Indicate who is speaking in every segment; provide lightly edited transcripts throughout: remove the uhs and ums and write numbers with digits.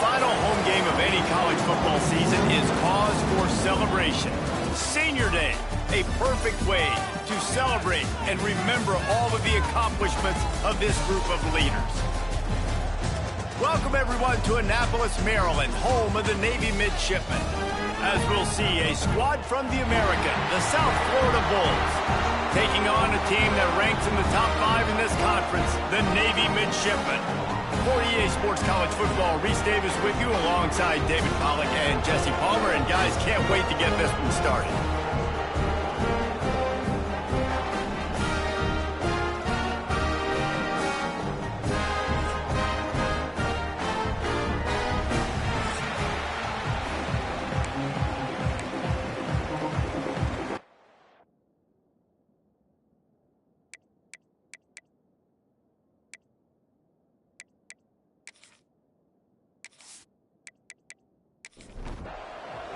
Speaker 1: final home game of any college football season is cause for celebration. Senior Day, a perfect way to celebrate and remember all of the accomplishments of this group of leaders. Welcome, everyone, to Annapolis, Maryland, home of the Navy Midshipmen, as we'll see a squad from the American, the South Florida Bulls, taking on a team that ranks in the top 5 in this conference, the Navy Midshipmen. For EA Sports College Football, Reese Davis with you alongside David Pollack and Jesse Palmer. And guys, can't wait to get this one started.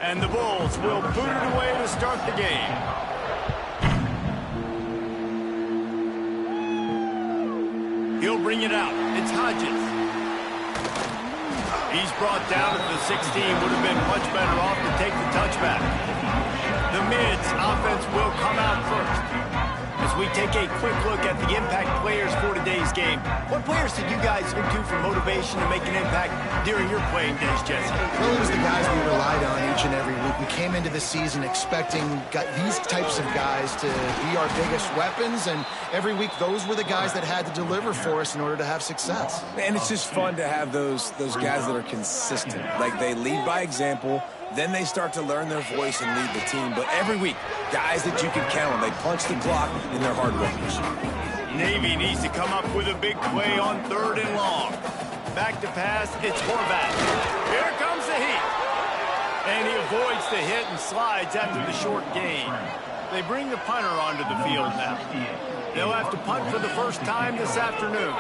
Speaker 1: And the Bulls will boot it away to start the game. He'll bring it out. It's Hodges. He's brought down at the 16. Would have been much better off to take the touchback. The Mids offense will come out first. As we take a quick look at the impact players for today's game, what players did you guys look to for motivation to make an impact during your playing days, Jesse?
Speaker 2: Well, it was the guys we relied on each and every week. We came into the season expecting these types of guys to be our biggest weapons, and every week those were the guys that had to deliver for us in order to have success.
Speaker 3: And it's just fun to have those guys that are consistent. Like, they lead by example, then they start to learn their voice and lead the team. But every week, guys that you can count on, they punch the clock and they're hard workers.
Speaker 1: Navy needs to come up with a big play on 3rd and long. Back to pass, it's Horvath. Here comes the heat. And he avoids the hit and slides after the short gain. They bring the punter onto the field now. They'll have to punt for the first time this afternoon.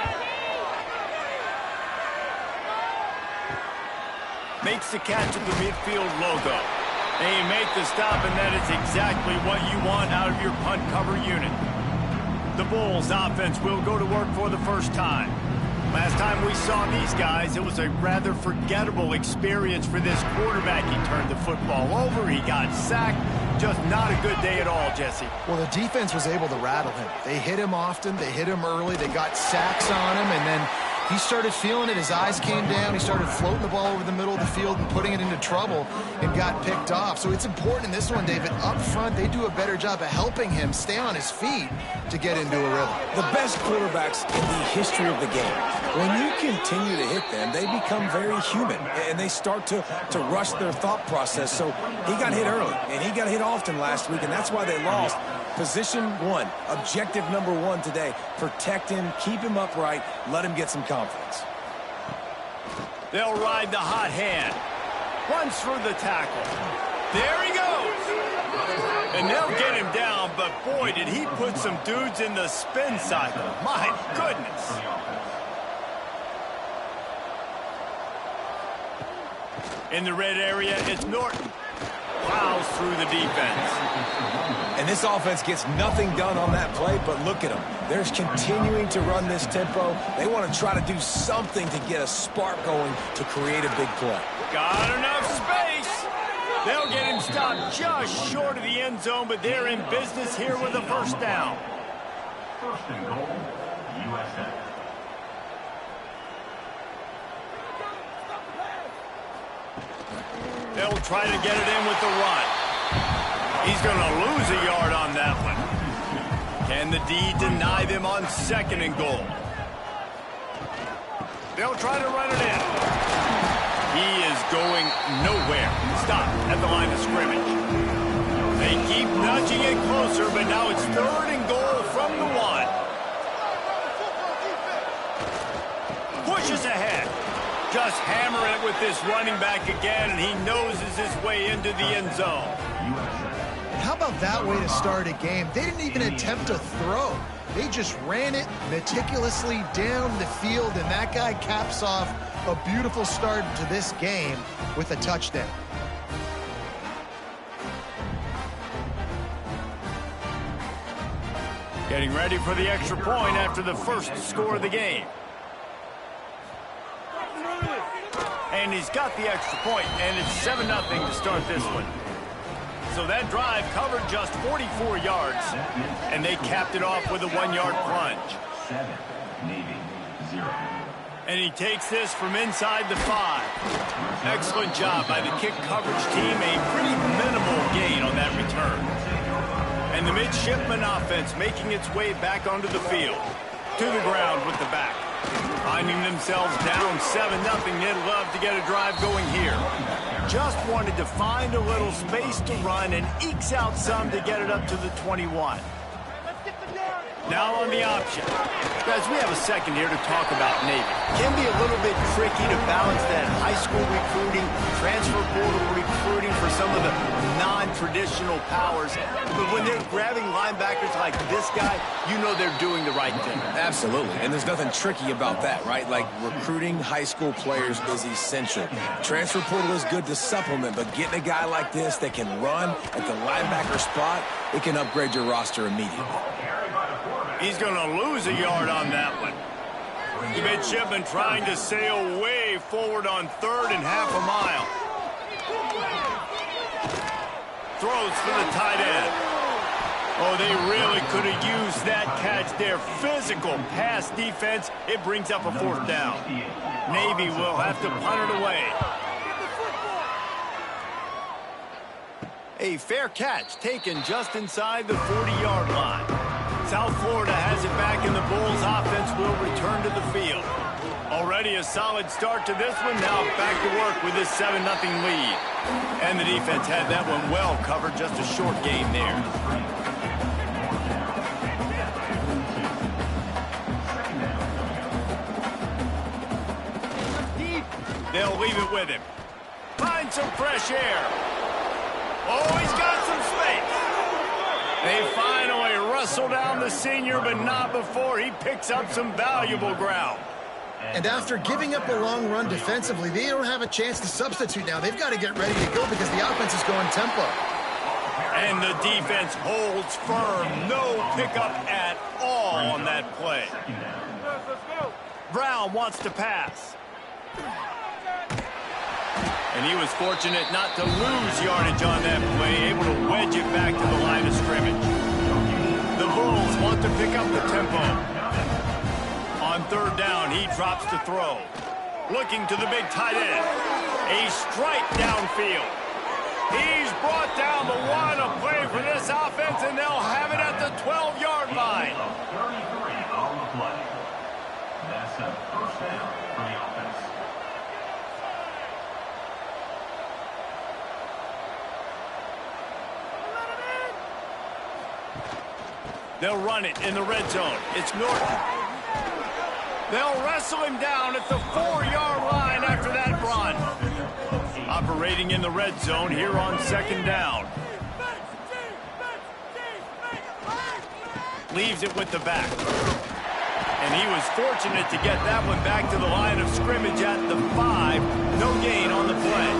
Speaker 1: Makes the catch at the midfield logo. They make the stop, and that is exactly what you want out of your punt cover unit. The Bulls offense will go to work for the first time. Last time we saw these guys, it was a rather forgettable experience for this quarterback. He turned the football over, he got sacked. Just not a good day at all, Jesse.
Speaker 2: Well, the defense was able to rattle him. They hit him often, they hit him early, they got sacks on him, and then he started feeling it. His eyes came down. He started floating the ball over the middle of the field and putting it into trouble and got picked off. So it's important in this one, David. Up front, they do a better job of helping him stay on his feet to get into a rhythm.
Speaker 3: The best quarterbacks in the history of the game, when you continue to hit them, they become very human, and they start to rush their thought process. So he got hit early, and he got hit often last week, and that's why they lost. Position 1, objective number 1 today. Protect him, keep him upright, let him get some confidence.
Speaker 1: They'll ride the hot hand. Runs through the tackle. There he goes. And they'll get him down, but boy, did he put some dudes in the spin cycle. My goodness. In the red area, it's Norton. Plows through the defense.
Speaker 3: And this offense gets nothing done on that play, but look at them. They're continuing to run this tempo. They want to try to do something to get a spark going to create a big play.
Speaker 1: Got enough space. They'll get him stopped just short of the end zone, but they're in business here with a first down.
Speaker 4: First and goal, USF.
Speaker 1: They'll try to get it in with the run. He's going to lose a yard on that one. Can the D deny them on 2nd and goal? They'll try to run it in. He is going nowhere. Stop at the line of scrimmage. They keep nudging it closer, but now it's 3rd and goal from the 1. Pushes ahead. Just hammer it with this running back again, and he noses his way into the end zone.
Speaker 2: How about that way to start a game? They didn't even attempt to throw. They just ran it meticulously down the field, and that guy caps off a beautiful start to this game with a touchdown.
Speaker 1: Getting ready for the extra point after the first score of the game. And he's got the extra point, and it's 7-0 to start this one. So that drive covered just 44 yards, and they capped it off with a 1-yard plunge.
Speaker 4: 7, Navy, 0.
Speaker 1: And he takes this from inside the 5. Excellent job by the kick coverage team. A pretty minimal gain on that return. And the midshipman offense making its way back onto the field. To the ground with the back. Finding themselves down 7-0. They'd love to get a drive going here. Just wanted to find a little space to run and ekes out some to get it up to the 21. Now on the option. Guys, we have a second here to talk about Navy. Can be a little bit tricky to balance that high school recruiting, transfer portal recruiting for some of the non-traditional powers. But when they're grabbing linebackers like this guy, you know they're doing the right thing.
Speaker 3: Absolutely, and there's nothing tricky about that, right? Like, recruiting high school players is essential. Transfer portal is good to supplement, but getting a guy like this that can run at the linebacker spot, it can upgrade your roster immediately.
Speaker 1: He's going to lose a yard on that one. The midshipman trying to sail way forward on 3rd and half a mile. Throws for the tight end. Oh, they really could have used that catch there. Physical pass defense. It brings up a 4th down. Navy will have to punt it away. A fair catch taken just inside the 40-yard line. South Florida has it back, and the Bulls offense will return to the field. Already a solid start to this one. Now back to work with this 7-0 lead. And the defense had that one well covered. Just a short gain there. They'll leave it with him. Find some fresh air. Oh, he's got some space. They finally wrestle down the senior, but not before he picks up some valuable ground.
Speaker 2: And after giving up a long run defensively, they don't have a chance to substitute now. They've got to get ready to go because the offense is going tempo.
Speaker 1: And the defense holds firm. No pickup at all on that play. Brown wants to pass. And he was fortunate not to lose yardage on that play, able to wedge it back to the line of scrimmage. The Bulls want to pick up the tempo. On 3rd down, he drops to throw. Looking to the big tight end. A strike downfield. He's brought down the one of play for this offense, and they'll have it at the 12-yard line.
Speaker 4: 33 on the play. That's a 1st down for the offense.
Speaker 1: They'll run it in the red zone. It's Norton. They'll wrestle him down at the 4-yard line after that run. Operating in the red zone here on 2nd down. Leaves it with the back. And he was fortunate to get that one back to the line of scrimmage at the 5. No gain on the play.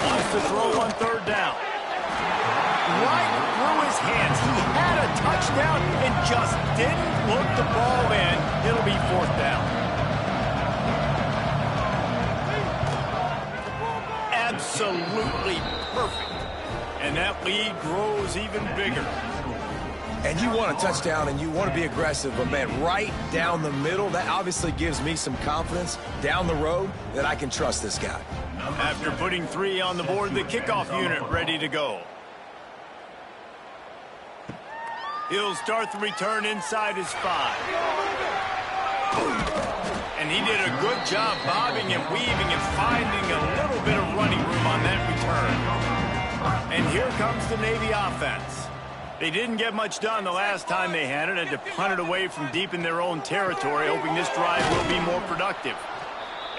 Speaker 1: Wants to throw on 3rd down. Right through his hands. He had a touchdown and just didn't look the ball in. It'll be 4th down. Absolutely perfect. And that lead grows even bigger.
Speaker 3: And you want a touchdown and you want to be aggressive, but man, right down the middle, that obviously gives me some confidence down the road that I can trust this guy.
Speaker 1: After putting 3 on the board, the kickoff unit ready to go. He'll start the return inside his 5. And he did a good job bobbing and weaving and finding a little bit of running room on that return. And here comes the Navy offense. They didn't get much done the last time they had it, and to punt it away from deep in their own territory, hoping this drive will be more productive.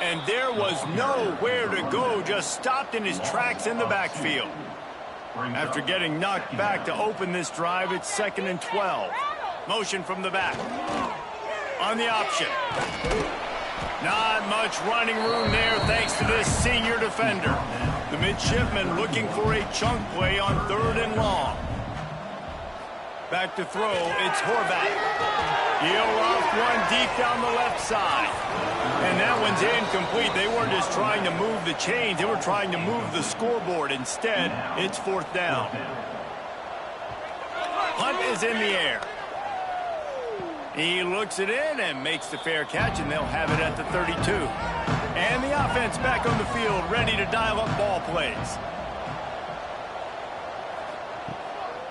Speaker 1: And there was nowhere to go, just stopped in his tracks in the backfield. After getting knocked back to open this drive, it's 2nd and 12. Motion from the back. On the option. Not much running room there thanks to this senior defender. The midshipman looking for a chunk play on 3rd and long. Back to throw, it's Horvat. He'll off one deep down the left side. And that one's incomplete. They weren't just trying to move the chains. They were trying to move the scoreboard. Instead, it's 4th down. Punt is in the air. He looks it in and makes the fair catch, and they'll have it at the 32. And the offense back on the field, ready to dial up ball plays.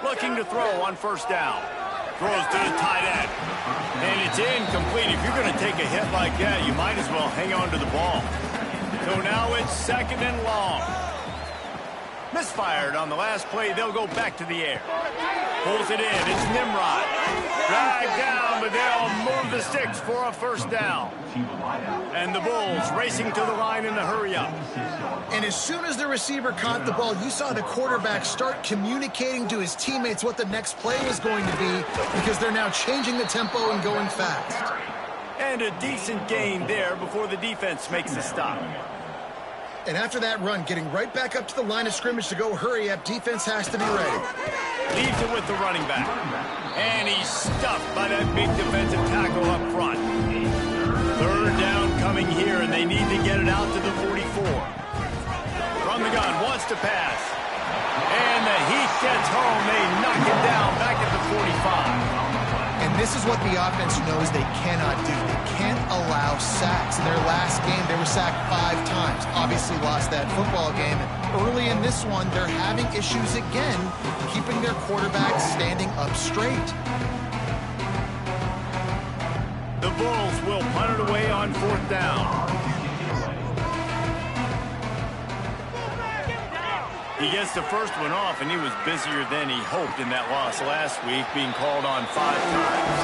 Speaker 1: Looking to throw on 1st down. Throws to the tight end. And it's incomplete. If you're going to take a hit like that, you might as well hang on to the ball. So now it's 2nd and long. Misfired on the last play. They'll go back to the air. Pulls it in. It's Nimrod. Dragged down, but they'll move the sticks for a 1st down. And the Bulls racing to the line in a hurry-up.
Speaker 2: And as soon as the receiver caught the ball, you saw the quarterback start communicating to his teammates what the next play was going to be, because they're now changing the tempo and going fast.
Speaker 1: And a decent gain there before the defense makes a stop.
Speaker 2: And after that run, getting right back up to the line of scrimmage to go hurry up, defense has to be ready.
Speaker 1: Leaves it with the running back. And he's stuffed by that big defensive tackle up front. 3rd down coming here, and they need to get it out to the 44. From the gun, wants to pass. And the heat gets home. They knock it down back at the 45.
Speaker 2: And this is what the offense knows they cannot do. They can't allow sacks. In their last game, they were sacked 5 times. Obviously lost that football game. And early in this one, they're having issues again, keeping their quarterback standing up straight.
Speaker 1: The Bulls will punt it away on 4th down. He gets the first one off, and he was busier than he hoped in that loss last week, being called on 5 times.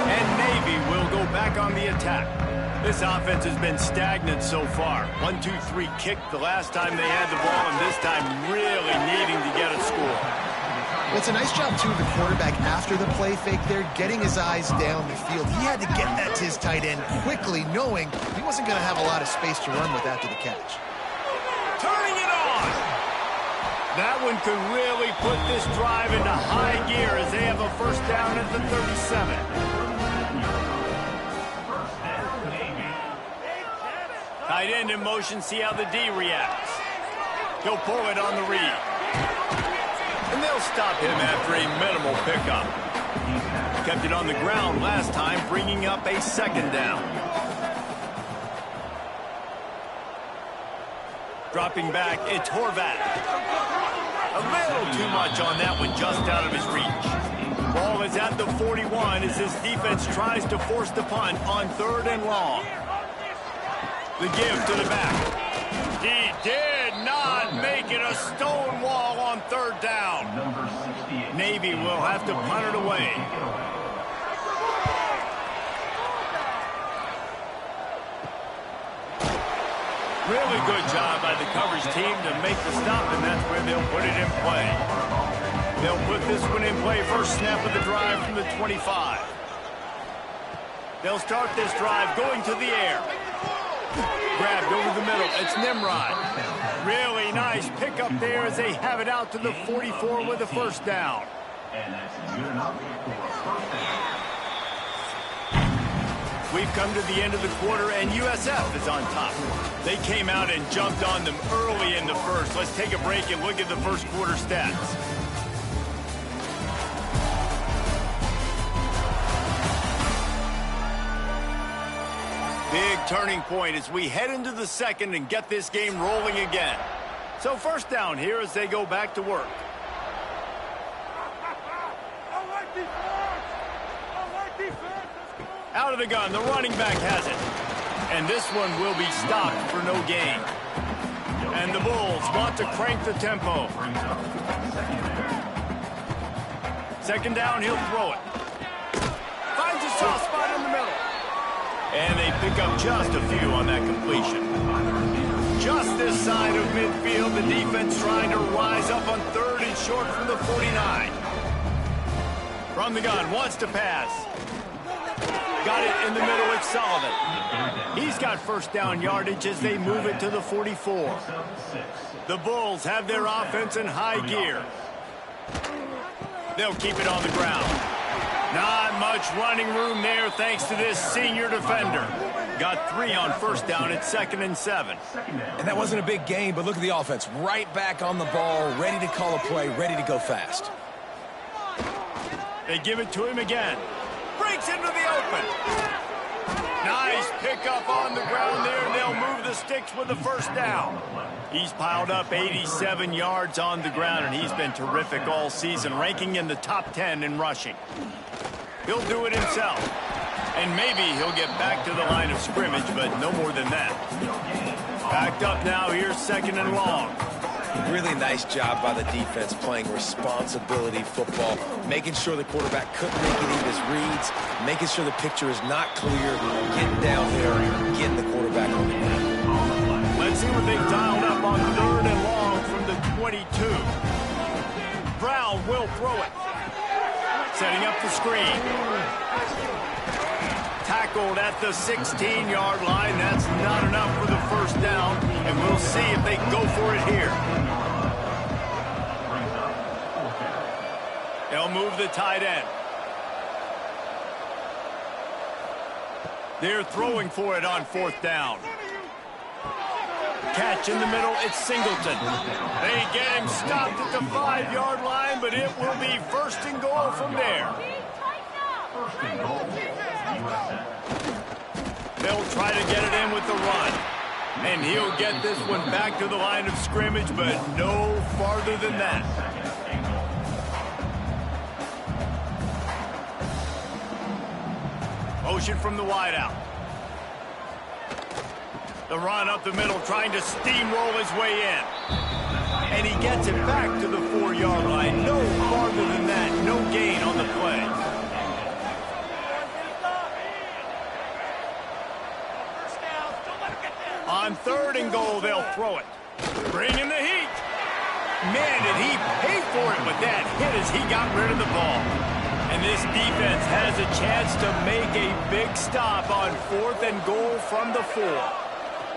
Speaker 1: And Navy will go back on the attack. This offense has been stagnant so far. 1-2-3 kick the last time they had the ball, and this time really needing to get a score.
Speaker 2: Well, it's a nice job, too, of the quarterback after the play fake there, getting his eyes down the field. He had to get that to his tight end quickly, knowing he wasn't going to have a lot of space to run with after the catch.
Speaker 1: Turning it on! That one could really put this drive into high gear as they have a 1st down at the 37. Tight end in motion, see how the D reacts. He'll pull it on the read. And they'll stop him after a minimal pickup. Kept it on the ground last time, bringing up a 2nd down. Dropping back, it's Horvat. A little too much on that one, just out of his reach. Ball is at the 41 as this defense tries to force the punt on 3rd and long. The give to the back. He did not make it a stone wall on 3rd down. Navy will have to punt it away. Really good job by the coverage team to make the stop, and that's where they'll put it in play. They'll put this one in play. First snap of the drive from the 25. They'll start this drive going to the air. Grabbed over the middle. It's Nimrod. Really nice pickup there as they have it out to the 44 with a 1st down.
Speaker 4: And that's good enough for a 1st down.
Speaker 1: We've come to the end of the quarter, and USF is on top. They came out and jumped on them early in the first. Let's take a break and look at the first quarter stats. Big turning point as we head into the second and get this game rolling again. So 1st down here as they go back to work. Out of the gun, the running back has it. And this one will be stopped for no gain. And the Bulls want to crank the tempo. 2nd down, he'll throw it. Finds a soft spot in the middle. And they pick up just a few on that completion. Just this side of midfield, the defense trying to rise up on 3rd and short from the 49. From the gun, wants to pass. Got it in the middle, it's Sullivan. He's got 1st down yardage as they move it to the 44. The Bulls have their offense in high gear. They'll keep it on the ground. Not much running room there thanks to this senior defender. Got 3 on first down at 2nd and 7.
Speaker 3: And that wasn't a big gain, but look at the offense. Right back on the ball, ready to call a play, ready to go fast.
Speaker 1: They give it to him again. Breaks into the open. Nice pickup on the ground there. They'll move the sticks with the first down. He's piled up 87 yards on the ground, and he's been terrific all season, ranking in the top 10 in rushing. He'll do it himself. And maybe he'll get back to the line of scrimmage, but no more than that. Backed up now, here's 2nd and long.
Speaker 3: Really nice job by the defense playing responsibility football, making sure the quarterback couldn't make any of his reads, making sure the picture is not clear, getting down there, getting the quarterback on the ground.
Speaker 1: Let's see what they've dialed up on 3rd and long from the 22. Brown will throw it. Setting up the screen. Tackled at the 16-yard line. That's not enough for the first down, and we'll see if they can go for it here. They'll move the tight end. They're throwing for it on 4th down. Catch in the middle, it's Singleton. They get him stopped at the 5-yard line, but it will be 1st and goal from there. They'll try to get it in with the run. And he'll get this one back to the line of scrimmage, but no farther than that. Motion from the wideout. The run up the middle, trying to steamroll his way in. And he gets it back to the 4-yard line. No farther than that. No gain on the play. On 3rd and goal, they'll throw it. Bring in the heat. Man, did he pay for it with that hit as he got rid of the ball. And this defense has a chance to make a big stop on 4th and goal from the 4.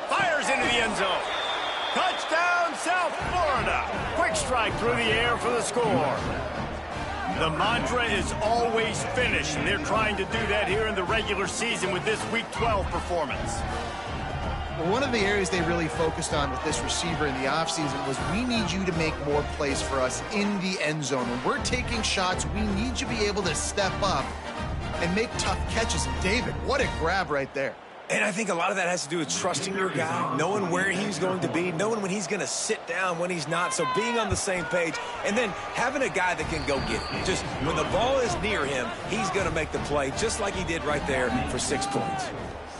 Speaker 1: Fires into the end zone. Touchdown, South Florida. Quick strike through the air for the score. The mantra is always finish, and they're trying to do that here in the regular season with this Week 12 performance.
Speaker 2: Well, one of the areas they really focused on with this receiver in the offseason was we need you to make more plays for us in the end zone. When we're taking shots, we need you to be able to step up and make tough catches. And David, what a grab right there.
Speaker 3: And I think a lot of that has to do with trusting your guy, knowing where he's going to be, knowing when he's going to sit down, when he's not. So being on the same page, and then having a guy that can go get it. Just when the ball is near him, he's going to make the play, just like he did right there for 6 points.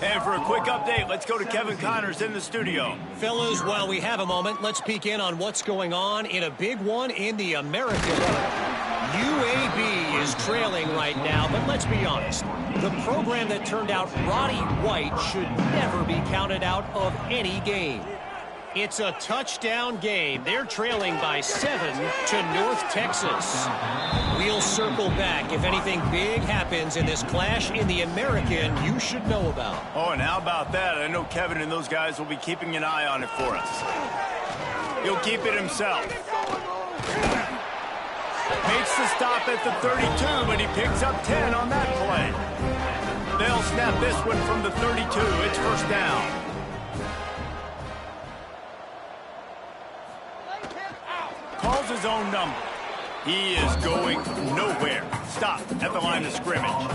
Speaker 1: And for a quick update, let's go to Kevin Connors in the studio.
Speaker 5: Fellas, while we have a moment, let's peek in on what's going on in a big one in the American League. UAB is trailing right now, but let's be honest. The program that turned out Roddy White should never be counted out of any game. It's a touchdown game. They're trailing by 7 to North Texas. We'll circle back if anything big happens in this clash in the American you should know about.
Speaker 1: Oh, and how about that? I know Kevin and those guys will be keeping an eye on it for us. He'll keep it himself. Makes the stop at the 32, but he picks up 10 on that play. They'll snap this one from the 32. It's 1st down. Calls his own number. He is going nowhere. Stop at the line of scrimmage.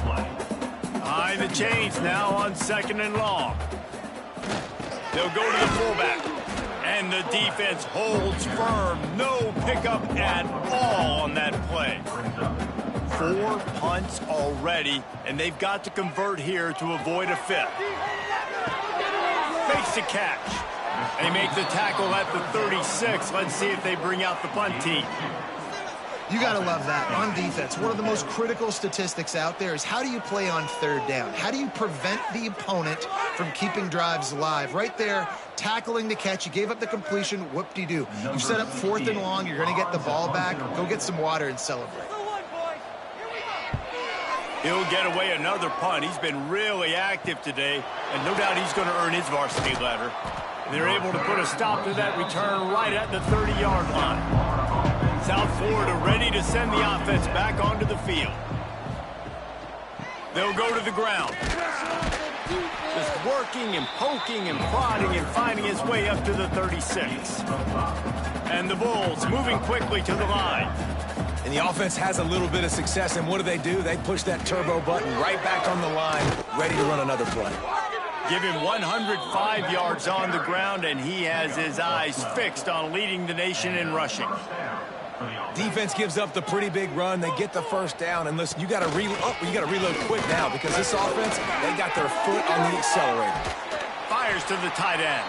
Speaker 1: Behind the chains now on 2nd and long. They'll go to the fullback. And the defense holds firm. No pickup at all on that play. 4 punts already, and they've got to convert here to avoid a 5th. Makes the catch. They make the tackle at the 36. Let's see if they bring out the punt team.
Speaker 2: You got to love that. On defense, one of the most critical statistics out there is how do you play on 3rd down? How do you prevent the opponent from keeping drives alive? Right there, tackling the catch. You gave up the completion. Whoop-de-doo. You set up 4th and long. You're going to get the ball back. Go get some water and celebrate.
Speaker 1: He'll get away another punt. He's been really active today, and no doubt he's going to earn his varsity letter. They're able to put a stop to that return right at the 30-yard line. South Florida ready to send the offense back onto the field. They'll go to the ground. Just working and poking and prodding and finding his way up to the 36. And the Bulls moving quickly to the line.
Speaker 3: And the offense has a little bit of success, and what do? They push that turbo button right back on the line, ready to run another play.
Speaker 1: Give him 105 yards on the ground, and he has his eyes fixed on leading the nation in rushing.
Speaker 3: Defense gives up the pretty big run. They get the first down, and listen, you got to reload quick now because this offense, they got their foot on the accelerator.
Speaker 1: Fires to the tight end.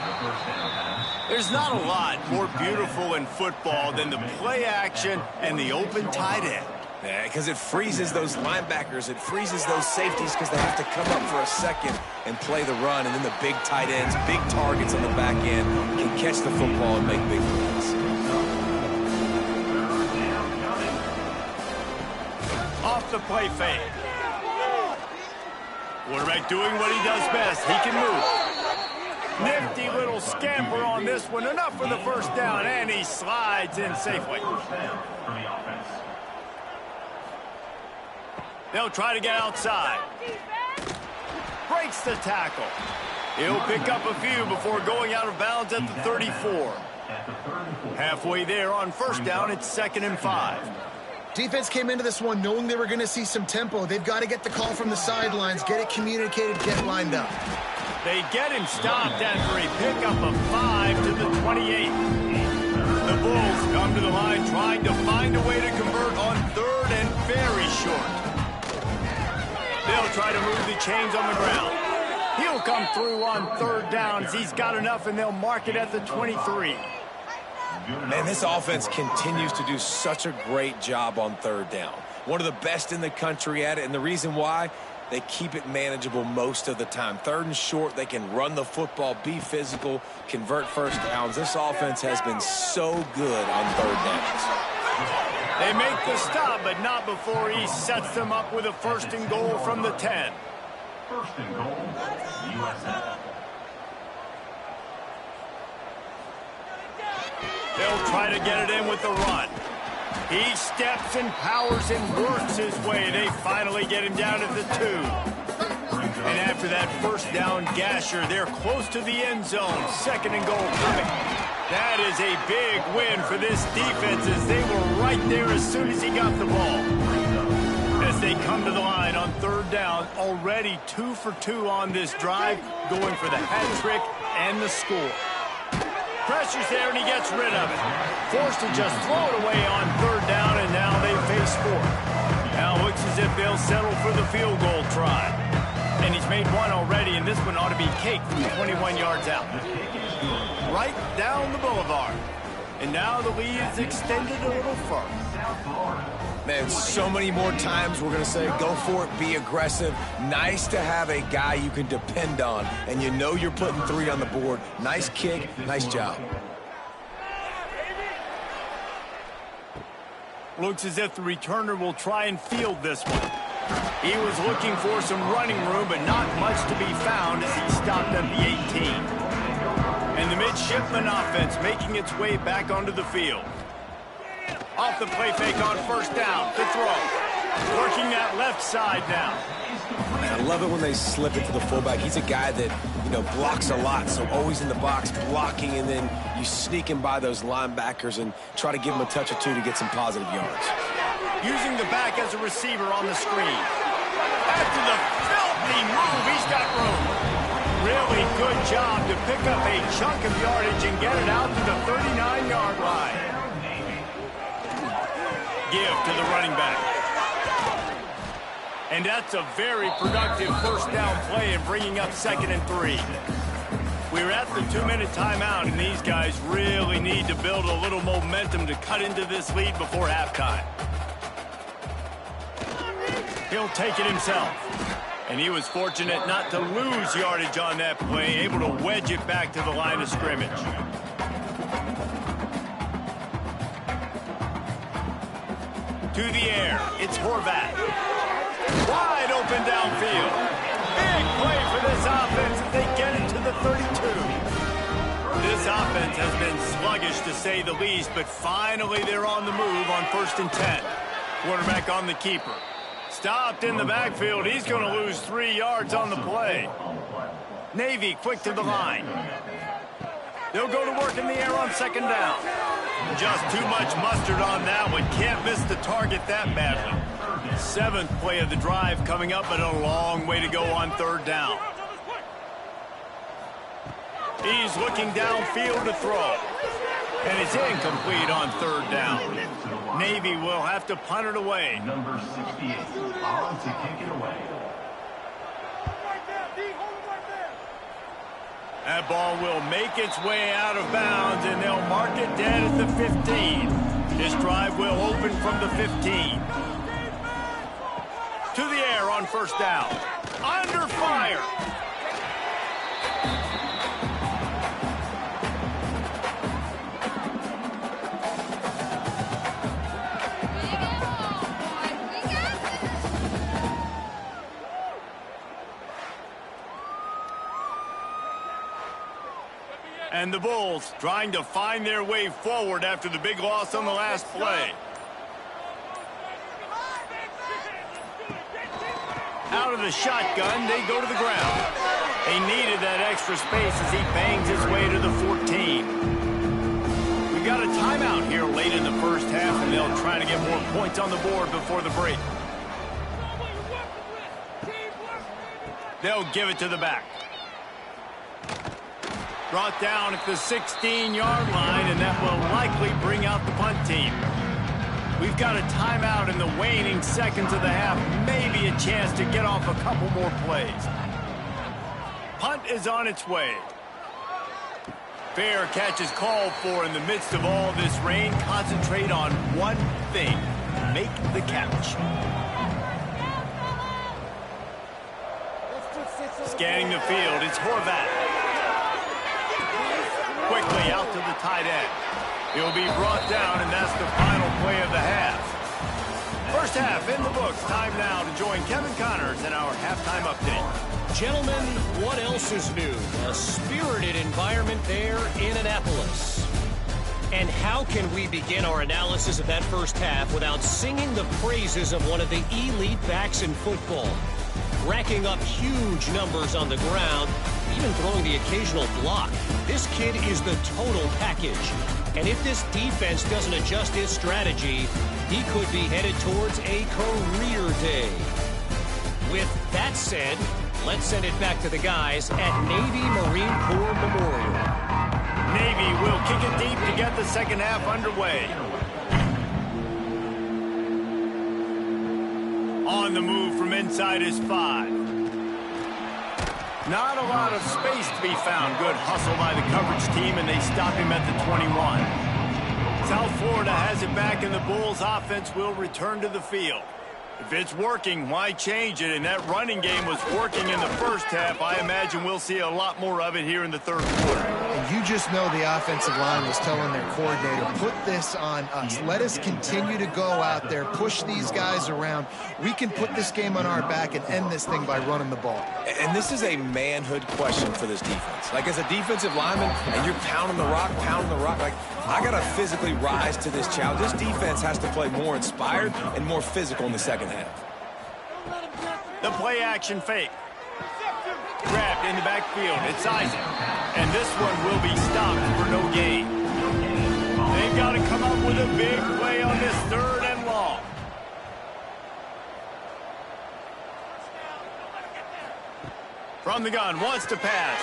Speaker 1: There's not a lot more beautiful in football than the play action and the open tight end.
Speaker 3: Yeah, because it freezes those linebackers. It freezes those safeties because they have to come up for a second and play the run. And then the big tight ends, big targets on the back end can catch the football and make big plays.
Speaker 1: Off the play fake. Quarterback doing what he does best. He can move. Nifty little scamper on this one. Enough for the first down, and he slides in safely. They'll try to get outside. Breaks the tackle. He'll pick up a few before going out of bounds at the 34. Halfway there on first down, it's 2nd and 5.
Speaker 2: Defense came into this one knowing they were going to see some tempo. They've got to get the call from the sidelines, get it communicated, get lined up.
Speaker 1: They get him stopped after a pickup of 5 to the 28. The Bulls come to the line trying to find a way to convert on 3rd and very short. They'll try to move the chains on the ground. He'll come through on 3rd down as he's got enough, and they'll mark it at the 23.
Speaker 3: Man, this offense continues to do such a great job on 3rd down. One of the best in the country at it, and the reason why, they keep it manageable most of the time. 3rd and short, they can run the football, be physical, convert first downs. This offense has been so good on 3rd downs.
Speaker 1: They make the stop, but not before he sets them up with a 1st and goal from the 10.
Speaker 4: 1st and goal, USF.
Speaker 1: They'll try to get it in with the run. He steps and powers and works his way. They finally get him down at the 2. And after that 1st down gasher, they're close to the end zone. 2nd and goal coming. That is a big win for this defense as they were right there as soon as he got the ball. As they come to the line on 3rd down, already 2 for 2 on this drive, going for the hat trick and the score. Pressure's there, and he gets rid of it. Forced to just throw it away on 3rd down, and now they face 4th. Now looks as if they'll settle for the field goal try. And he's made one already, and this one ought to be caked from 21 yards out. Right down the boulevard. And now the lead is extended a little further.
Speaker 3: Man, so many more times we're going to say, go for it, be aggressive. Nice to have a guy you can depend on, and you know you're putting 3 on the board. Nice kick, nice job.
Speaker 1: Looks as if the returner will try and field this one. He was looking for some running room, but not much to be found as he stopped at the 18. And the midshipman offense making its way back onto the field. Off the play fake on 1st down to throw. Working that left side now.
Speaker 3: Man, I love it when they slip it to the fullback. He's a guy that, blocks a lot, so always in the box blocking, and then you sneak him by those linebackers and try to give him a touch or 2 to get some positive yards.
Speaker 1: Using the back as a receiver on the screen. After the filthy move, he's got room. Really good job to pick up a chunk of yardage and get it out to the 39-yard line. Give to the running back. And that's a very productive 1st down play and bringing up 2nd and 3. We're at the 2-minute timeout, and these guys really need to build a little momentum to cut into this lead before halftime. He'll take it himself. And he was fortunate not to lose yardage on that play, able to wedge it back to the line of scrimmage. To the air, it's Horvat. Wide open downfield. Big play for this offense as they get it to the 32. This offense has been sluggish to say the least, but finally they're on the move on 1st and 10. Quarterback on the keeper. Stopped in the backfield. He's going to lose 3 yards on the play. Navy quick to the line. They'll go to work in the air on 2nd down. Just too much mustard on that one. Can't miss the target that badly. 7th play of the drive coming up, but a long way to go on 3rd down. He's looking downfield to throw. And it's incomplete on 3rd down. Navy will have to punt it away.
Speaker 4: Number 68, on to kick it away.
Speaker 1: That ball will make its way out of bounds, and they'll mark it dead at the 15. This drive will open from the 15. To the air on 1st down. Under fire. And the Bulls trying to find their way forward after the big loss on the last play. Out of the shotgun, they go to the ground. They needed that extra space as he bangs his way to the 14. We got a timeout here late in the 1st half, and they'll try to get more points on the board before the break. They'll give it to the back. Brought down at the 16-yard line, and that will likely bring out the punt team. We've got a timeout in the waning seconds of the half, maybe a chance to get off a couple more plays. Punt is on its way. Fair catch is called for in the midst of all this rain. Concentrate on one thing: make the catch. Scanning the field, it's Horvat. Quickly out to the tight end. He'll be brought down, and that's the final play of the half. 1st half in the books. Time now to join Kevin Connors in our halftime update.
Speaker 5: Gentlemen, what else is new? A spirited environment there in Annapolis. And how can we begin our analysis of that 1st half without singing the praises of one of the elite backs in football? Racking up huge numbers on the ground, even throwing the occasional block. This kid is the total package. And if this defense doesn't adjust his strategy, he could be headed towards a career day. With that said, let's send it back to the guys at Navy Marine Corps Memorial.
Speaker 1: Navy will kick it deep to get the 2nd half underway. On the move from inside his 5. Not a lot of space to be found. Good hustle by the coverage team, and they stop him at the 21. South Florida has it back, and the Bulls offense will return to the field. If it's working, why change it? And that running game was working in the 1st half. I imagine we'll see a lot more of it here in the 3rd quarter.
Speaker 2: And you just know the offensive line was telling their coordinator, put this on us. Let us continue to go out there, push these guys around. We can put this game on our back and end this thing by running the ball.
Speaker 3: And this is a manhood question for this defense. Like, as a defensive lineman, and you're pounding the rock, like, I got to physically rise to this challenge. This defense has to play more inspired and more physical in the 2nd half.
Speaker 1: The play action fake. Grabbed in the backfield. It's Isaac. And this one will be stopped for no gain. They've got to come up with a big play on this 3rd and long. From the gun, wants to pass.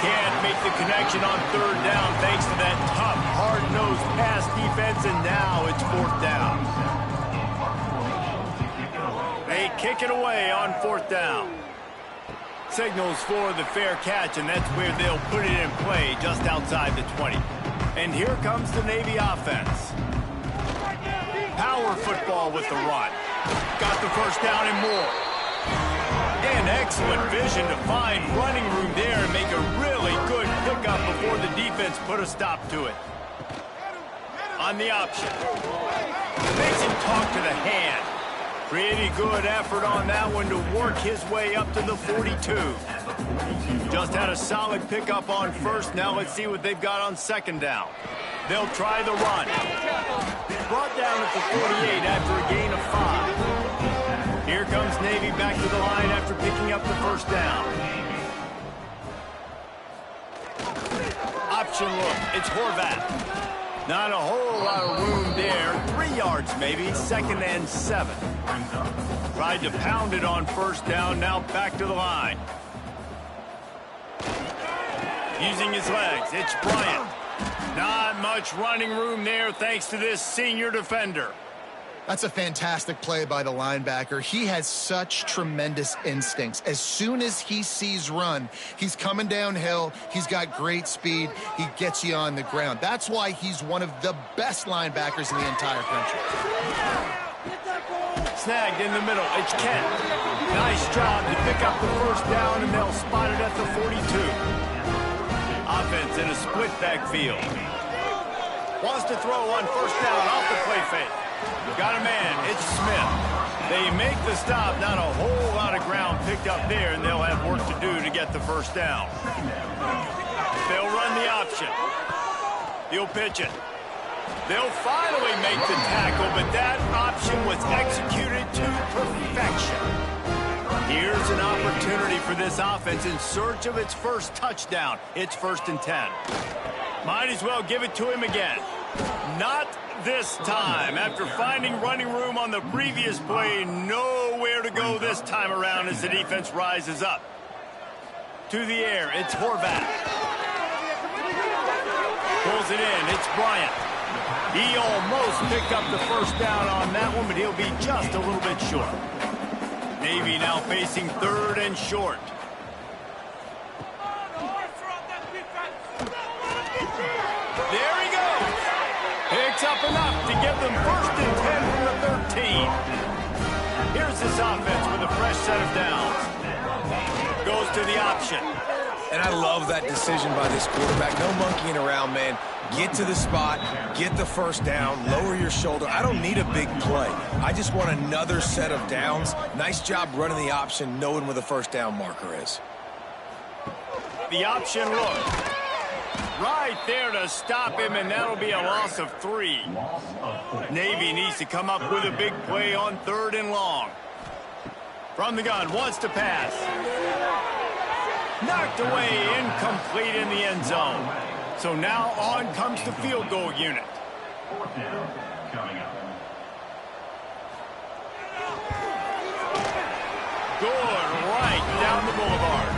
Speaker 1: Can't make the connection on 3rd down thanks to that tough, hard-nosed pass defense, and now it's 4th down. They kick it away on 4th down. Signals for the fair catch, and that's where they'll put it in play, just outside the 20. And here comes the Navy offense. Power football with the run. Got the 1st down and more. And excellent vision to find running room there and make a really good pickup before the defense put a stop to it. On the option. Makes him talk to the hand. Pretty good effort on that one to work his way up to the 42. Just had a solid pickup on first. Now let's see what they've got on second down. They'll try the run. Brought down at the 48 after a gain of 5. Here comes Navy back to the line after picking up the first down. Option look. It's Horvath. Not a whole lot of room there. 3 yards maybe. 2nd and 7. Tried to pound it on first down. Now back to the line. Using his legs. It's Bryant. Not much running room there thanks to this senior defender.
Speaker 2: That's a fantastic play by the linebacker. He has such tremendous instincts. As soon as he sees run, he's coming downhill. He's got great speed. He gets you on the ground. That's why he's one of the best linebackers in the entire country.
Speaker 1: Snagged in the middle. It's Kent. Nice job to pick up the first down, and they'll spot it at the 42. Offense in a split backfield. Wants to throw on first down off the play fake. Got a man. It's Smith. They make the stop. Not a whole lot of ground picked up there, and they'll have work to do to get the first down. They'll run the option. He'll pitch it. They'll finally make the tackle, but that option was executed to perfection. Here's an opportunity for this offense in search of its first touchdown. It's 1st and 10. Might as well give it to him again. Not this time. After finding running room on the previous play, nowhere to go this time around as the defense rises up. To the air, it's Horvath. Pulls it in, it's Bryant. He almost picked up the first down on that one, but he'll be just a little bit short. Navy now facing 3rd and short. There he goes. Picks up enough to give them 1st and 10 from the 13. Here's this offense with a fresh set of downs. Goes to the option.
Speaker 3: And I love that decision by this quarterback. No monkeying around, man. Get to the spot, get the first down, lower your shoulder. I don't need a big play. I just want another set of downs. Nice job running the option, knowing where the first down marker is.
Speaker 1: The option look. Right there to stop him, and that'll be a loss of 3. Navy needs to come up with a big play on 3rd and long. From the gun, wants to pass. Knocked away, incomplete in the end zone. So now on comes the field goal unit.
Speaker 4: 4th down coming up.
Speaker 1: Good right down the boulevard.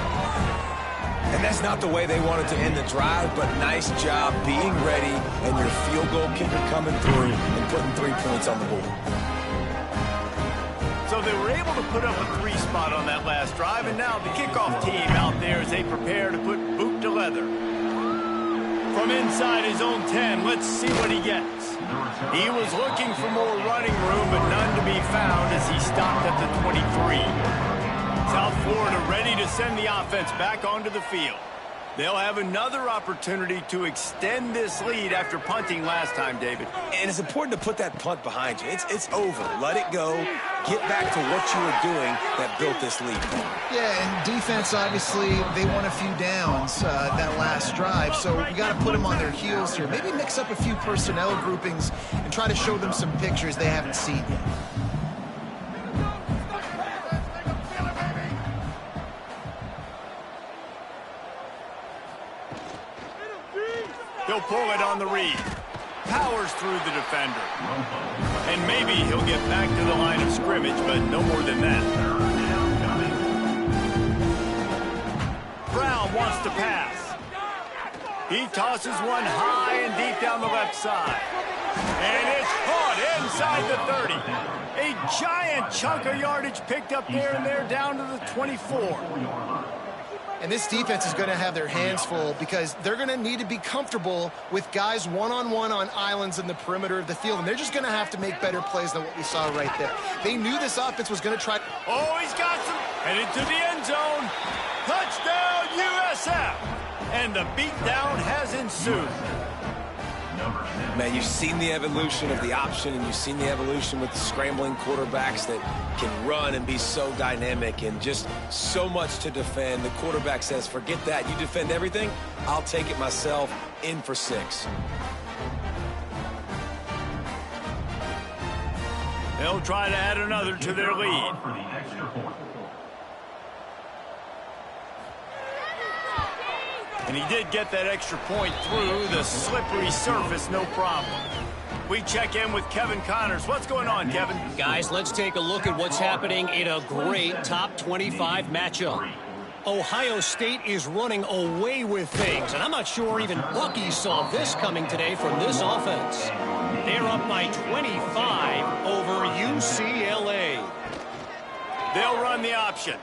Speaker 3: And that's not the way they wanted to end the drive, but nice job being ready and your field goal kicker coming through and putting 3 points on the board.
Speaker 1: So they were able to put up a 3 spot on that last drive, and now the kickoff team out there as they prepare to put boot to leather. From inside his own 10, let's see what he gets. He was looking for more running room, but none to be found as he stopped at the 23. South Florida ready to send the offense back onto the field. They'll have another opportunity to extend this lead after punting last time, David.
Speaker 3: And it's important to put that punt behind you. It's over. Let it go. Get back to what you were doing that built this lead.
Speaker 2: Yeah, and defense, obviously, they won a few downs that last drive, so you got to put them on their heels here. Maybe mix up a few personnel groupings and try to show them some pictures they haven't seen yet.
Speaker 1: He'll pull it on the read. Powers through the defender. And maybe he'll get back to the line of scrimmage, but no more than that. Brown wants to pass. He tosses one high and deep down the left side. And it's caught inside the 30. A giant chunk of yardage picked up there, and they're down to the 24.
Speaker 2: And this defense is going to have their hands full because they're going to need to be comfortable with guys one-on-one on islands in the perimeter of the field. And they're just going to have to make better plays than what we saw right there. They knew this offense was going to try.
Speaker 1: Oh, he's got some. Headed to the end zone. Touchdown, USF. And the beatdown has ensued.
Speaker 3: Man, you've seen the evolution of the option, and you've seen the evolution with the scrambling quarterbacks that can run and be so dynamic and just so much to defend. The quarterback says, forget that. You defend everything, I'll take it myself. In for 6.
Speaker 1: They'll try to add another to their lead. And he did get that extra point through the slippery surface, no problem. We check in with Kevin Connors. What's going on, Kevin?
Speaker 5: Guys, let's take a look at what's happening in a great top 25 matchup. Ohio State is running away with things, and I'm not sure even Bucky saw this coming today from this offense. They're up by 25 over UCLA.
Speaker 1: They'll run the option.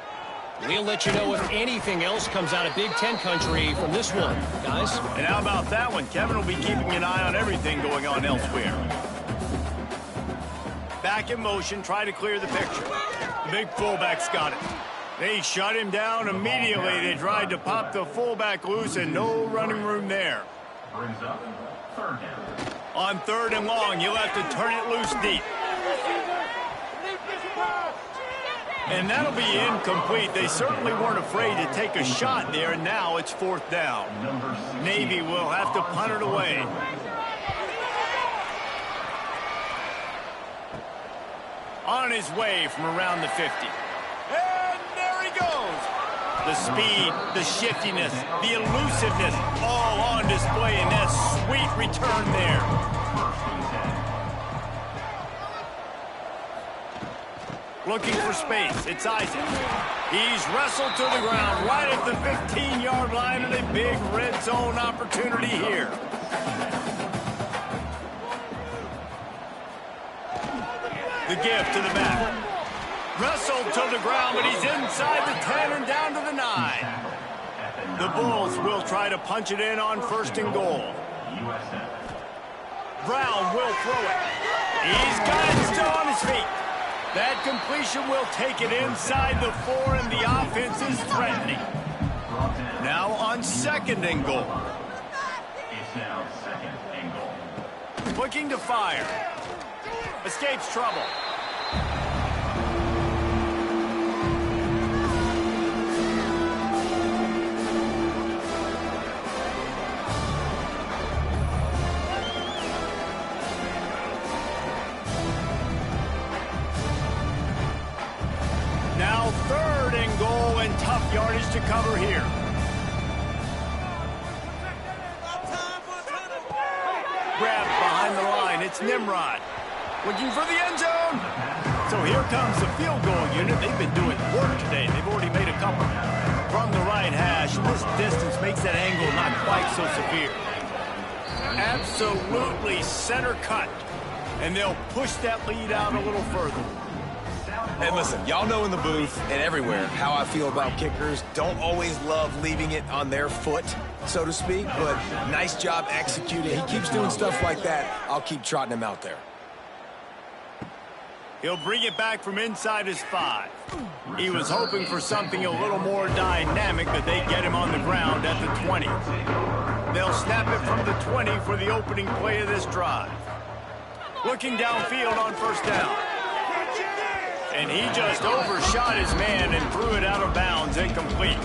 Speaker 5: We'll let you know if anything else comes out of Big Ten country from this one, guys.
Speaker 1: And how about that one? Kevin will be keeping an eye on everything going on elsewhere. Back in motion, try to clear the picture. The big fullback's got it. They shut him down immediately. They tried to pop the fullback loose and no running room there.
Speaker 4: Brings up 3rd down.
Speaker 1: On 3rd and long, you'll have to turn it loose deep. And that'll be incomplete. They certainly weren't afraid to take a shot there, and now it's 4th down. Navy will have to punt it away. On his way from around the 50. And there he goes. The speed, the shiftiness, the elusiveness, all on display in that sweet return there. Looking for space. It's Isaac. He's wrestled to the ground right at the 15-yard line, and a big red zone opportunity here. The give to the back. Wrestled to the ground, but he's inside the 10 and down to the 9. The Bulls will try to punch it in on 1st and goal. Brown will throw it. He's got it still on his feet. That completion will take it inside the 4, and the offense is threatening. Now on 2nd and goal.
Speaker 4: It's now 2nd and goal.
Speaker 1: Looking to fire. Escapes trouble. Now 3rd and goal, and tough yardage to cover here. Grabbed behind the line. It's Nimrod. Looking for the end zone. So here comes the field goal unit. They've been doing work today. They've already made a couple. From the right hash, this distance makes that angle not quite so severe. Absolutely center cut. And they'll push that lead out a little further.
Speaker 3: And listen, y'all know in the booth and everywhere how I feel about kickers. Don't always love leaving it on their foot, so to speak, but nice job executing. He keeps doing stuff like that. I'll keep trotting him out there.
Speaker 1: He'll bring it back from inside his 5. He was hoping for something a little more dynamic, but they get him on the ground at the 20. They'll snap it from the 20 for the opening play of this drive. Looking downfield on 1st down. And he just overshot his man and threw it out of bounds, incomplete.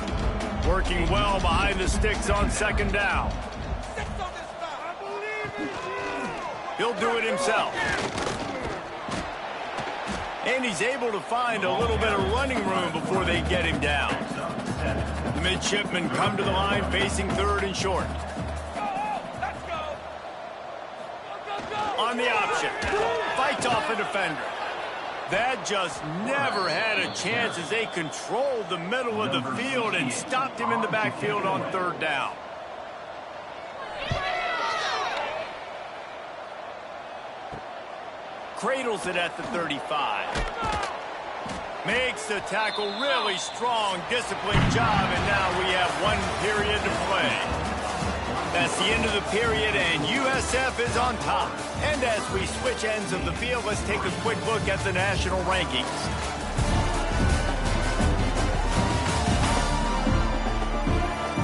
Speaker 1: Working well behind the sticks on 2nd down. He'll do it himself. And he's able to find a little bit of running room before they get him down. The midshipmen come to the line facing 3rd and short. On the option. Fights off a defender. That just never had a chance as they controlled the middle of the field and stopped him in the backfield on 3rd down. Cradles it at the 35. Makes the tackle really strong, disciplined job, and now we have 1 period to play. That's the end of the period, and USF is on top. And as we switch ends of the field, let's take a quick look at the national rankings.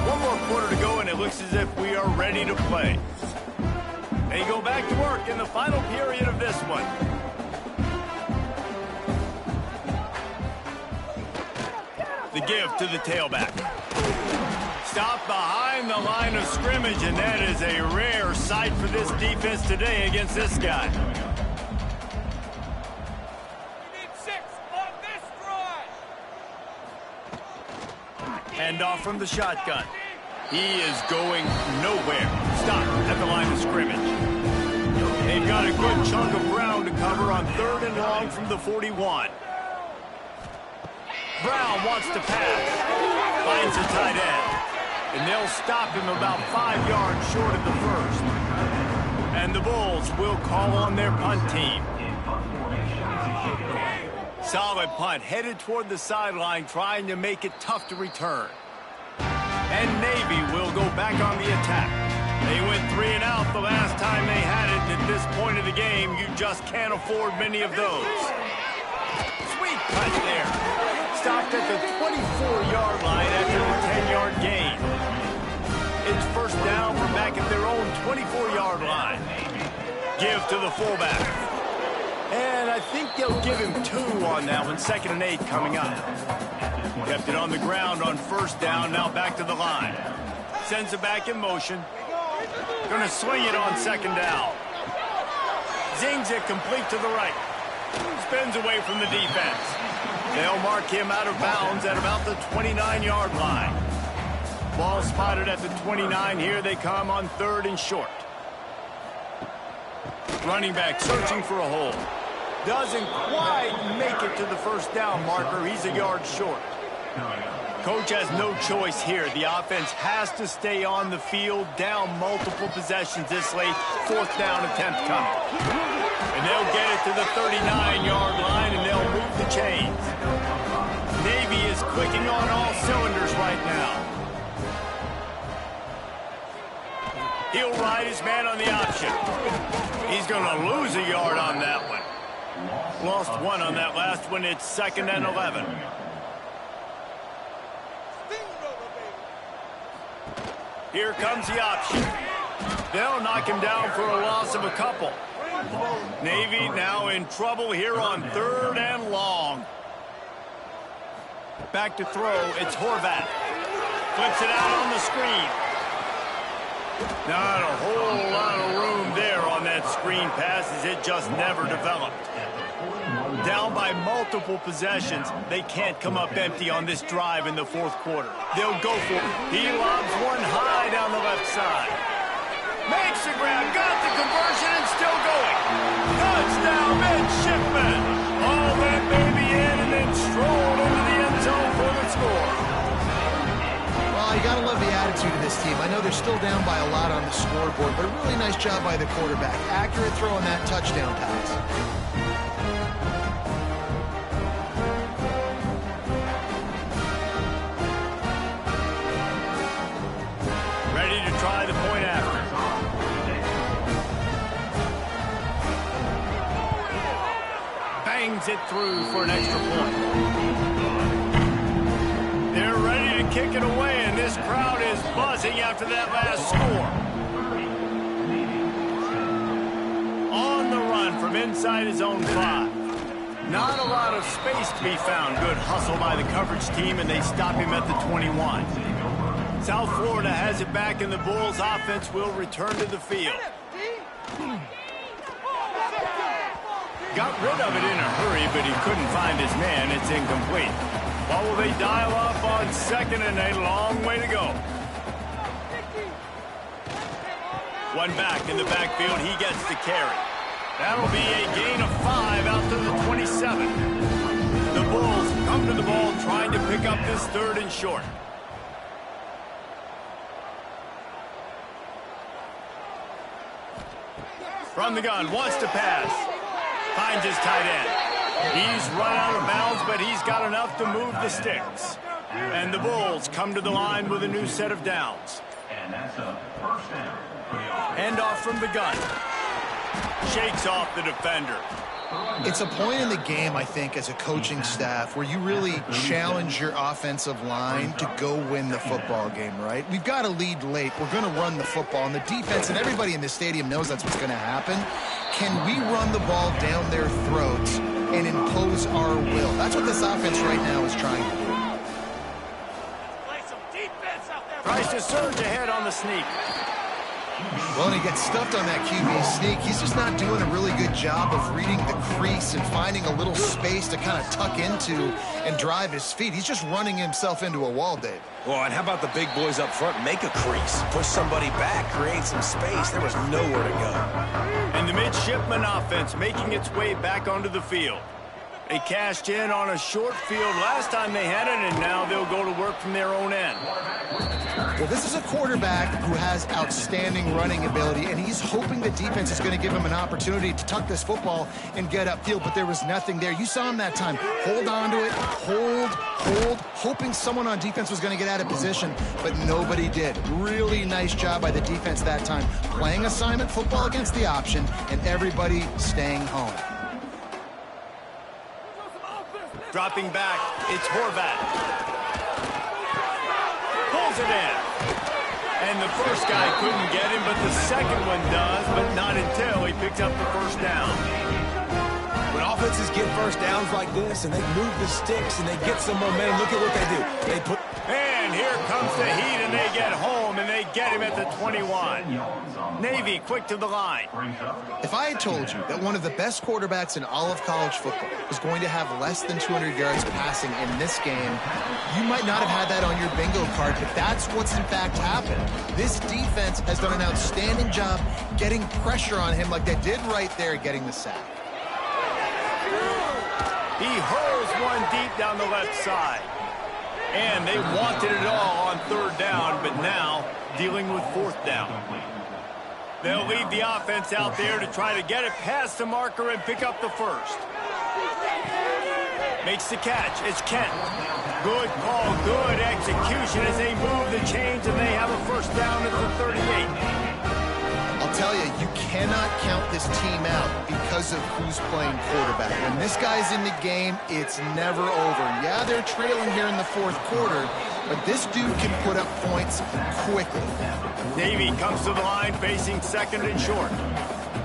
Speaker 1: One more quarter to go, and it looks as if we are ready to play. They go back to work in the final period of this one. The give to the tailback. Stop behind the line of scrimmage, and that is a rare sight for this defense today against this guy. Hand off from the shotgun. He is going nowhere. Stop at the line of scrimmage. They've got a good chunk of ground to cover on 3rd and long from the 41. Brown wants to pass. Finds a tight end. And they'll stop him about 5 yards short of the first. And the Bulls will call on their punt team. Solid punt, headed toward the sideline, trying to make it tough to return. And Navy will go back on the attack. They went 3 and out the last time they had it, and at this point of the game, you just can't afford many of those. Sweet cut there. Stopped at the 24-yard line after the 10-yard gain. It's first down from back at their own 24-yard line. Give to the fullback. And I think they'll give him 2 on that one. 2nd and 8 coming up. Kept it on the ground on first down. Now back to the line. Sends it back in motion. Going to swing it on 2nd down. Zings it complete to the right. Spins away from the defense. They'll mark him out of bounds at about the 29-yard line. Ball spotted at the 29. Here they come on 3rd and short. Running back searching for a hole. Doesn't quite make it to the first down marker. He's a yard short. Coach has no choice here. The offense has to stay on the field, down multiple possessions this late. 4th down attempt coming. And they'll get it to the 39-yard line, and they'll move the chains. Navy is clicking on all cylinders right now. He'll ride his man on the option. He's going to lose a yard on that one. Lost 1 on that last one. It's 2nd and 11. Here comes the option. They'll knock him down for a loss of a couple. Navy now in trouble here on 3rd and long. Back to throw. It's Horvath. Flips it out on the screen. Not a whole lot of room there on that screen pass as it just never developed. Down by multiple possessions, they can't come up empty on this drive in the 4th quarter. They'll go for it. He lobs one high down the left side. Makes the grab, got the conversion, and still going. Touchdown, midshipman. All that baby in and then strolled into the end zone for the score.
Speaker 2: Well, you got to love the attitude of this team. I know they're still down by a lot on the scoreboard, but a really nice job by the quarterback. Accurate throw on that touchdown pass.
Speaker 1: Ready to try the point after. Bangs it through for an extra point. They're ready to kick it away, and this crowd is buzzing after that last score. On the run from inside his own 5. Not a lot of space to be found. Good hustle by the coverage team, and they stop him at the 21. South Florida has it back, and the Bulls offense will return to the field. Got rid of it in a hurry, but he couldn't find his man. It's incomplete. Or will they dial up on 2nd and a long way to go? One back in the backfield. He gets the carry. That'll be a gain of 5 out to the 27. The Bulls come to the ball trying to pick up this 3rd and short. From the gun, wants to pass. Finds his tight end. He's run out of bounds, but he's got enough to move the sticks. And the Bulls come to the line with a new set of downs.
Speaker 4: And that's a first down.
Speaker 1: Hand off from the gun. Shakes off the defender.
Speaker 2: It's a point in the game, I think, as a coaching staff where you really challenge your offensive line to go win the football game, right? We've got to lead late. We're going to run the football. And the defense and everybody in this stadium knows that's what's going to happen. Can we run the ball down their throats and impose our will? That's what this offense right now is trying to do.
Speaker 1: Tries to surge ahead on the sneak.
Speaker 2: Well, and he gets stuffed on that QB sneak. He's just not doing a really good job of reading the crease and finding a little space to kind of tuck into and drive his feet. He's just running himself into a wall, Dave.
Speaker 3: Well, and how about the big boys up front? Make a crease. Push somebody back. Create some space. There was nowhere to go.
Speaker 1: And the midshipman offense making its way back onto the field. They cashed in on a short field last time they had it, and now they'll go to work from their own end.
Speaker 2: Well, this is a quarterback who has outstanding running ability, and he's hoping the defense is going to give him an opportunity to tuck this football and get upfield, but there was nothing there. You saw him that time. Hold on to it, hold, hoping someone on defense was going to get out of position, but nobody did. Really nice job by the defense that time, playing assignment football against the option, and everybody staying home.
Speaker 1: Dropping back, it's Horvat. Pulls it in. And the first guy couldn't get him, but the second one does, but not until he picks up the first down.
Speaker 3: When offenses get first downs like this and they move the sticks and they get some momentum, look at what they do. They put...
Speaker 1: And here comes the heat, and they get home, and they get him at the 21. Navy quick to the line.
Speaker 2: If I had told you that one of the best quarterbacks in all of college football was going to have less than 200 yards passing in this game, you might not have had that on your bingo card, but that's what's in fact happened. This defense has done an outstanding job getting pressure on him like they did right there, getting the sack.
Speaker 1: He hurls one deep down the left side. And they wanted it all on third down, but now dealing with fourth down. They'll leave the offense out there to try to get it past the marker and pick up the first. Makes the catch. It's Kent. Good call, good execution as they move the chains, and they have a first down at the 38.
Speaker 2: I'll tell you, you cannot count this team out because of who's playing quarterback. When this guy's in the game, it's never over. Yeah, they're trailing here in the fourth quarter, but this dude can put up points quickly.
Speaker 1: Navy comes to the line facing second and short.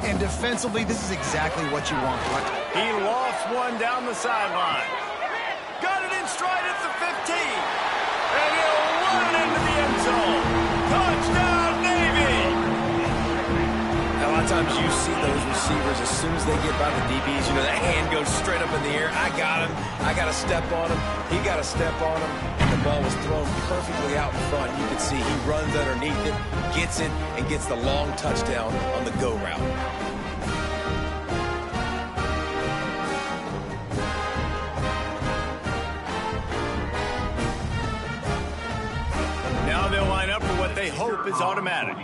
Speaker 2: And defensively, this is exactly what you want.
Speaker 1: He lofts one down the sideline. Got it in stride at the 15. And he'll run it into the end zone. Touchdown, Navy!
Speaker 3: A lot of times you see those receivers, as soon as they get by the DBs, you know, that hand goes straight up in the air. I got him. I got to step on him. He got to step on him. And the ball was thrown perfectly out in front. You can see he runs underneath it, gets it, and gets the long touchdown on the go route.
Speaker 1: Now they'll line up for what they hope is automatic.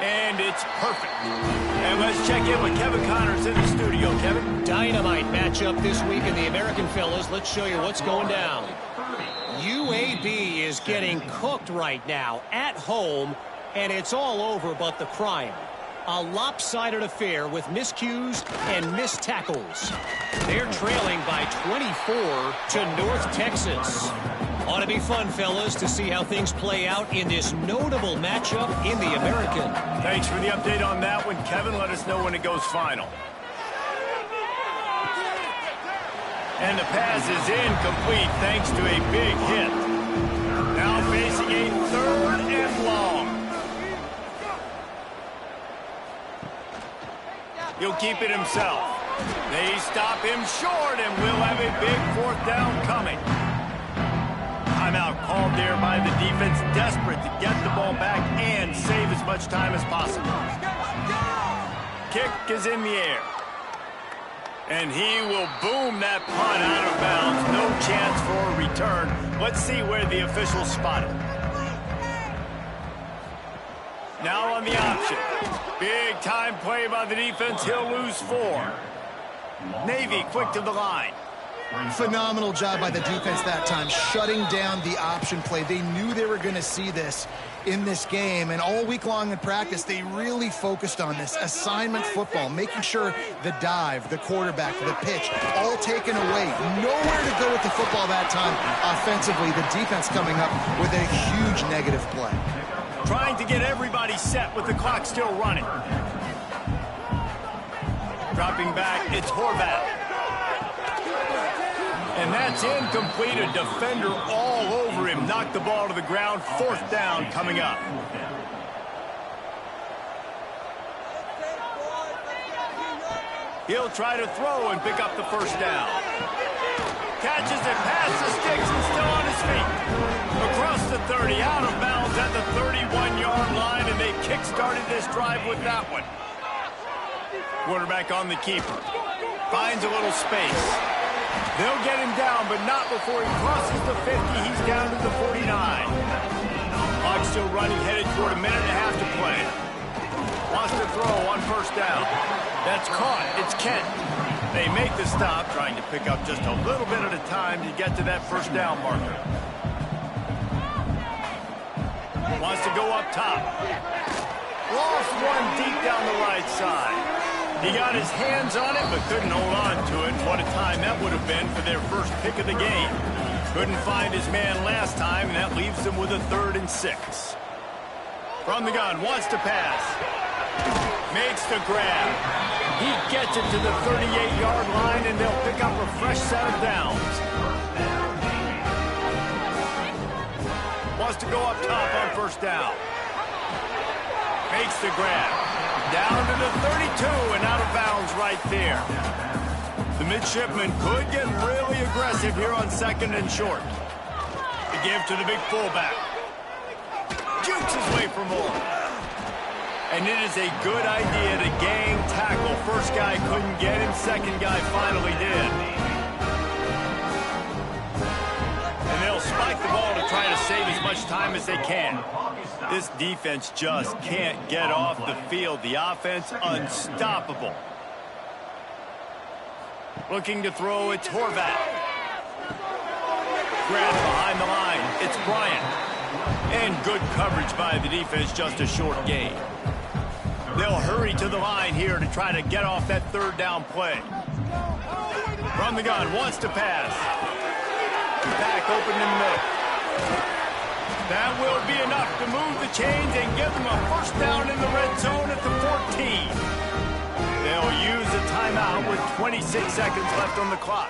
Speaker 1: And it's perfect. And let's check in with Kevin Connors in the studio. Kevin?
Speaker 5: Dynamite matchup this week in the American, fellas. Let's show you what's going down. UAB is getting cooked right now at home, and it's all over but the crying. A lopsided affair with miscues and missed tackles. They're trailing by 24 to North Texas. Ought to be fun, fellas, to see how things play out in this notable matchup in the American.
Speaker 1: Thanks for the update on that one, Kevin. Let us know when it goes final. And the pass is incomplete thanks to a big hit. Now facing a third and long. He'll keep it himself. They stop him short, and we'll have a big fourth down coming. Timeout called there by the defense, desperate to get the ball back and save as much time as possible. Kick is in the air. And he will boom that punt out of bounds. No chance for a return. Let's see where the officials spot it. Now on the option. Big time play by the defense. He'll lose 4. Navy quick to the line.
Speaker 2: Phenomenal job by the defense that time, shutting down the option play. They knew they were going to see this in this game, and all week long in practice, they really focused on this assignment football, making sure the dive, the quarterback, the pitch, all taken away. Nowhere to go with the football that time offensively. The defense coming up with a huge negative play.
Speaker 1: Trying to get everybody set with the clock still running. Dropping back, it's Horvath. And that's incomplete. A defender all over him. Knocked the ball to the ground. 4th down coming up. He'll try to throw and pick up the 1st down. Catches it past the sticks and still on his feet. Across the 30, out of bounds at the 31-yard line, and they kick-started this drive with that one. Quarterback on the keeper. Finds a little space. They'll get him down, but not before he crosses the 50. He's down to the 49. Clock still running, headed toward a minute and a half to play. Wants to throw on 1st down. That's caught. It's Kent. They make the stop, trying to pick up just a little bit at a time to get to that 1st down marker. Wants to go up top. Lost one deep down the right side. He got his hands on it, but couldn't hold on to it. What a time that would have been for their first pick of the game. Couldn't find his man last time, and that leaves them with a 3rd and 6. From the gun, wants to pass. Makes the grab. He gets it to the 38-yard line, and they'll pick up a fresh set of downs. Wants to go up top on 1st down. Makes the grab. Down to the 32 and out of bounds right there. The midshipman could get really aggressive here on 2nd and short. To give to the big fullback. Jukes his way for more. And it is a good idea to gang tackle. First guy couldn't get him. Second guy finally did. And they'll spike the ball to try to save as much time as they can. This defense just can't get off the field. The offense unstoppable. Looking to throw, it's Horvath. Grab behind the line, it's Bryant. And good coverage by the defense, just a short gain. They'll hurry to the line here to try to get off that 3rd down play. From the gun, wants to pass. Back open in the middle. That will be enough to move the chains and give them a 1st down in the red zone at the 14. They'll use a timeout with 26 seconds left on the clock.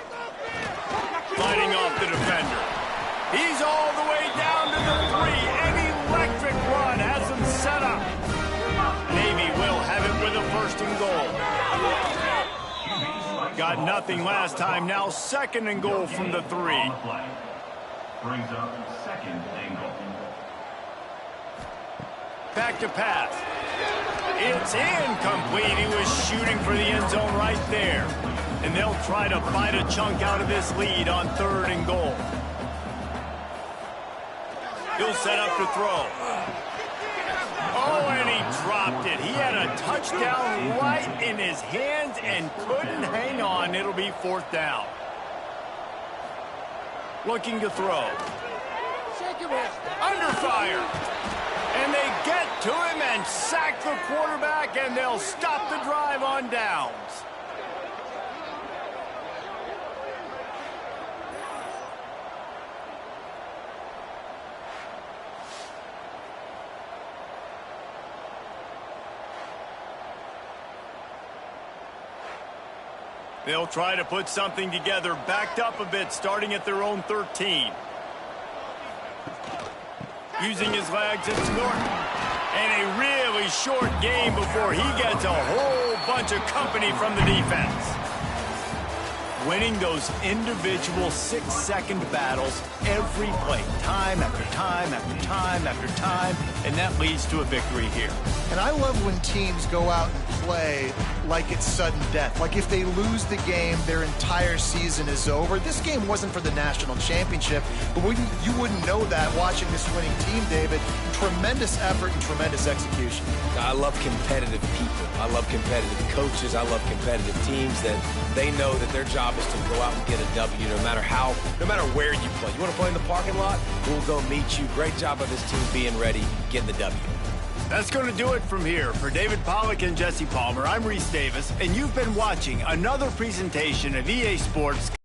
Speaker 1: Fighting off the defender. He's all the way down to the 3. An electric run has him set up. Navy will have it with a 1st and goal. Got nothing last time. Now 2nd and goal from the 3.
Speaker 4: Brings up 2nd and goal.
Speaker 1: Back to pass. It's incomplete. He was shooting for the end zone right there. And they'll try to bite a chunk out of this lead on 3rd and goal. He'll set up to throw. Oh, and he dropped it. He had a touchdown right in his hands and couldn't hang on. It'll be 4th down. Looking to throw. Under fire. And they get to him and sack the quarterback, and they'll stop the drive on downs. They'll try to put something together, backed up a bit, starting at their own 13. Using his legs, it's Norton. And a really short game before he gets a whole bunch of company from the defense. Winning those individual 6-second battles every play, time after time after time after time, and that leads to a victory here.
Speaker 2: And I love when teams go out and play like it's sudden death. Like if they lose the game, their entire season is over. This game wasn't for the national championship, but you wouldn't know that watching this winning team, David. Tremendous effort and tremendous execution.
Speaker 3: I love competitive people. I love competitive coaches. I love competitive teams that they know that their job is to go out and get a W no matter where you play. You want to play in the parking lot? We'll go meet you. Great job of this team being ready, getting the W.
Speaker 1: That's going to do it from here. For David Pollack and Jesse Palmer, I'm Reese Davis, and you've been watching another presentation of EA Sports